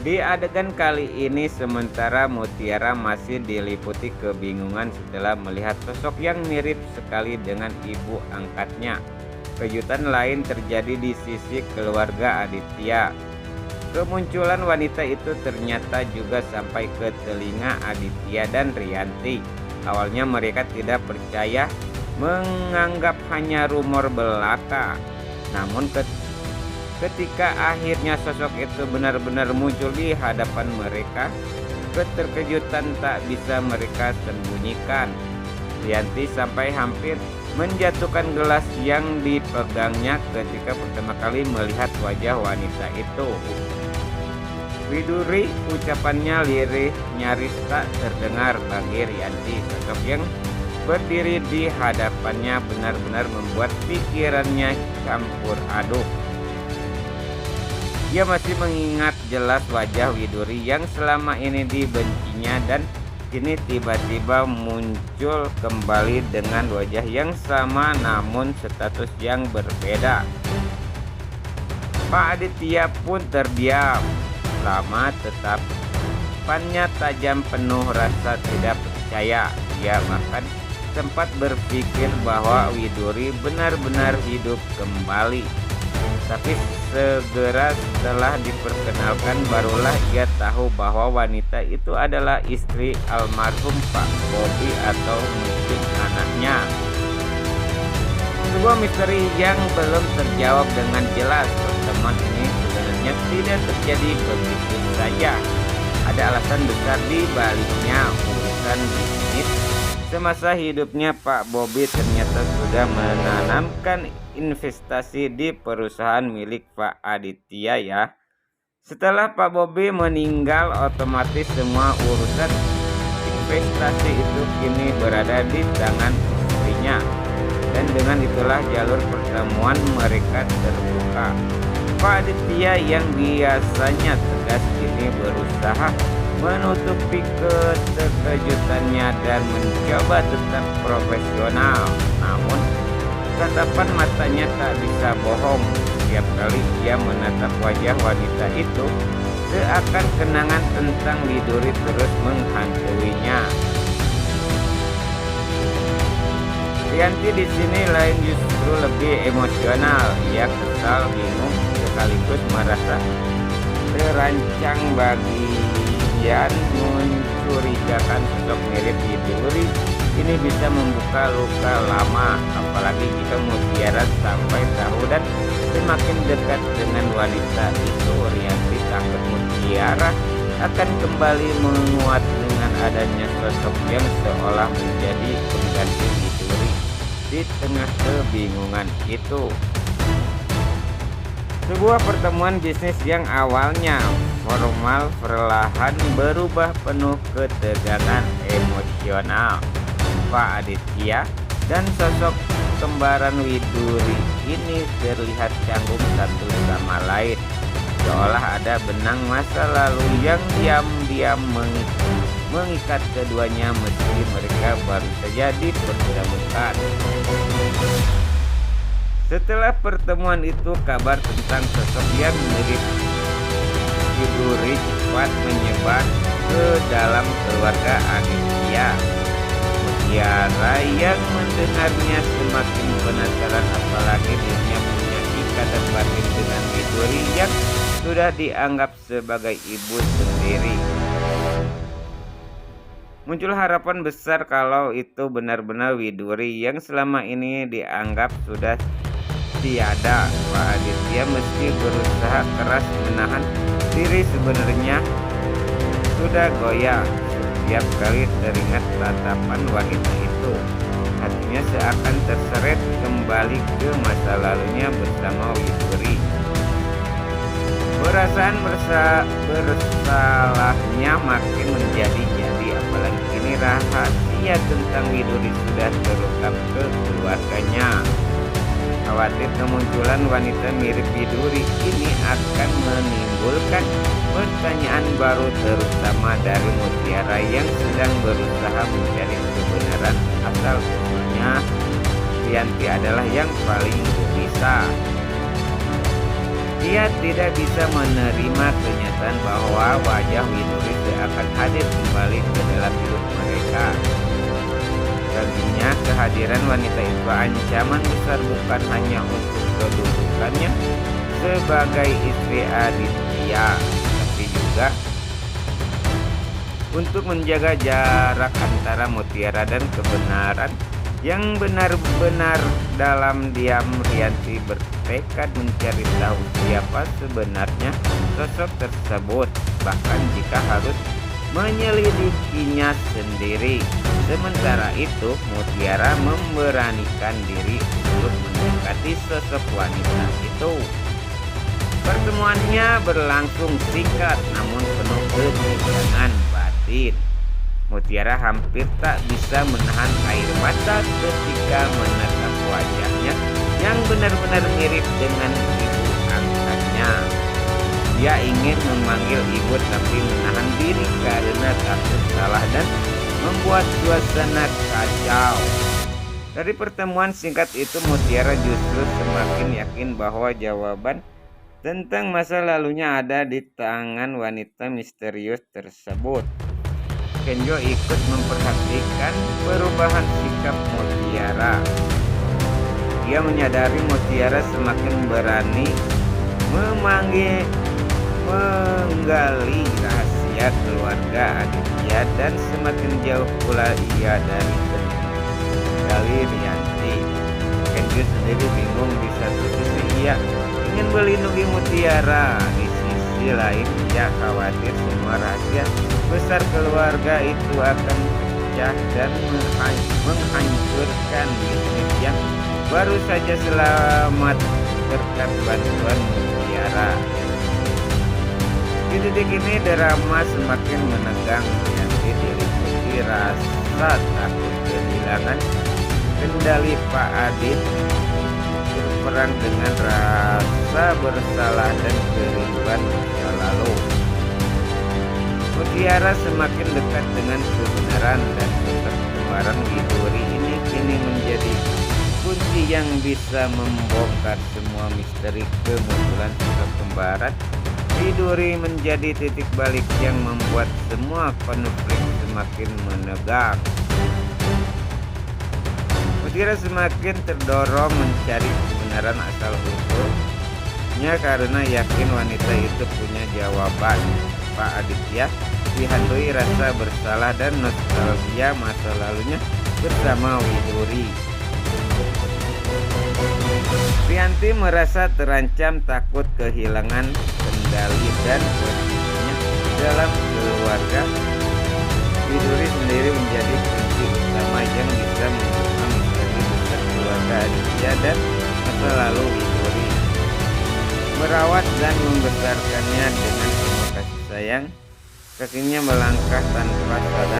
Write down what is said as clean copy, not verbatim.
Di adegan kali ini sementara Mutiara masih diliputi kebingungan setelah melihat sosok yang mirip sekali dengan ibu angkatnya. Kejutan lain terjadi di sisi keluarga Aditya. Kemunculan wanita itu ternyata juga sampai ke telinga Aditya dan Rianti. Awalnya mereka tidak percaya, menganggap hanya rumor belaka. Namun ketika akhirnya sosok itu benar-benar muncul di hadapan mereka, keterkejutan tak bisa mereka sembunyikan. Rianti sampai hampir menjatuhkan gelas yang dipegangnya ketika pertama kali melihat wajah wanita itu. Widuri, ucapannya lirih nyaris tak terdengar bagi Rianti. Sosok yang berdiri di hadapannya benar-benar membuat pikirannya campur aduk. Ia masih mengingat jelas wajah Widuri yang selama ini dibencinya dan kini tiba-tiba muncul kembali dengan wajah yang sama namun status yang berbeda. Pak Aditya pun terdiam lama, tetapannya tajam penuh rasa tidak percaya. Ia bahkan sempat berpikir bahwa Widuri benar-benar hidup kembali. Tapi segera setelah diperkenalkan barulah ia tahu bahwa wanita itu adalah istri almarhum Pak Bobi atau mungkin anaknya. Sebuah misteri yang belum terjawab dengan jelas. Pertemuan ini sebenarnya tidak terjadi begitu saja. Ada alasan besar di baliknya. Urusan bisnis semasa hidupnya Pak Bobi ternyata sudah menanamkan investasi di perusahaan milik Pak Aditya ya. Setelah Pak Bobi meninggal, otomatis semua urusan investasi itu kini berada di tangan istrinya. Dan dengan itulah jalur pertemuan mereka terbuka. Pak Aditya yang biasanya tegas kini berusaha menutupi keterkejutannya dan mencoba tetap profesional. Namun tatapan matanya tak bisa bohong. Setiap kali ia menatap wajah wanita itu, seakan kenangan tentang Widuri terus menghantuinya. Rianti di sini lain justru lebih emosional. Ia kesal, bingung, sekaligus merasa terancang bagian mencurigakan sosok mirip Widuri ini bisa membuka luka lama, apalagi jika Mutiara sampai tahu dan semakin dekat dengan wanita itu. Rianti takut Mutiara akan kembali menguat dengan adanya sosok yang seolah menjadi pengganti Widuri di tengah kebingungan itu. Sebuah pertemuan bisnis yang awalnya formal perlahan berubah penuh ketegangan emosional. Pak Aditya dan sosok kembaran Widuri ini terlihat canggung satu sama lain, seolah ada benang masa lalu yang diam-diam mengikat keduanya meski mereka baru saja dipertemukan. Setelah pertemuan itu, kabar tentang sosok yang mirip Widuri cepat menyebar ke dalam keluarga Aditya. Mutiara yang mendengarnya semakin penasaran, apalagi dirinya punya ikatan batin dengan Widuri yang sudah dianggap sebagai ibu sendiri. Muncul harapan besar kalau itu benar-benar Widuri yang selama ini dianggap sudah tiada. Pak Aditya meski berusaha keras menahan diri sebenarnya sudah goyah. Setiap kali teringat tatapan wanita itu, hatinya seakan terseret kembali ke masa lalunya bersama Widuri. Perasaan bersalahnya makin menjadi-jadi, apalagi kini rahasia tentang Widuri sudah terungkap ke keluarganya. Khawatir kemunculan wanita mirip Widuri ini akan menimbulkan pertanyaan baru, terutama dari Mutiara yang sedang berusaha mencari kebenaran asal usulnya Rianti adalah yang paling gelisah. Ia tidak bisa menerima kenyataan bahwa wajah Widuri akan hadir kembali ke dalam hidup mereka. Baginya, kehadiran wanita itu ancaman besar bukan hanya untuk kedudukannya sebagai istri Aditya, tapi juga untuk menjaga jarak antara mutiara dan kebenaran. Yang benar-benar dalam diam, Rianti bertekad mencari tahu siapa sebenarnya sosok tersebut, bahkan jika harus menyelidikinya sendiri. Sementara itu, Mutiara memberanikan diri untuk mendekati sosok wanita itu. Pertemuannya berlangsung singkat namun penuh ketegangan batin. Mutiara hampir tak bisa menahan air mata ketika menatap wajahnya yang benar-benar mirip dengan ibu angkatnya. Dia ingin memanggil ibu tapi menahan diri karena takut salah dan membuat suasana kacau. Dari pertemuan singkat itu, Mutiara justru semakin yakin bahwa jawaban tentang masa lalunya ada di tangan wanita misterius tersebut. Kenjo ikut memperhatikan perubahan sikap Mutiara. Dia menyadari Mutiara semakin berani menggali rahasia keluarga Aditya dan semakin jauh pula ia dari Rianti. Kenjo sendiri bingung, di satu sisi ia ingin melindungi Mutiara, di sisi lain ia khawatir semua rahasia besar keluarga itu akan pecah dan menghancurkan bisnis yang baru saja selamat berkat bantuan Mutiara. Di titik ini drama semakin menegang, Rianti diliputi rasa takut kehilangan kendali Pak Adit, berperang dengan rasa bersalah dan kerinduan masa lalu. Mutiara semakin dekat dengan kebenaran dan keterkembaran Widuri ini kini menjadi kunci yang bisa membongkar semua misteri kemunculan kekembaran Widuri, menjadi titik balik yang membuat semua konflik semakin menegang. Mutiara semakin terdorong mencari kebenaran asal-usulnya karena yakin wanita itu punya jawaban. Pak Aditya dihantui rasa bersalah dan nostalgia masa lalunya bersama Widuri. Rianti merasa terancam, takut kehilangan kendali dan posisinya dalam keluarga. Widuri sendiri menjadi kunci utama yang bisa membuka misteri besar keluarga Aditya dan masa lalu Widuri. Merawat dan membesarkannya dengan penuh kasih sayang, kakinya melangkah tanpa sadar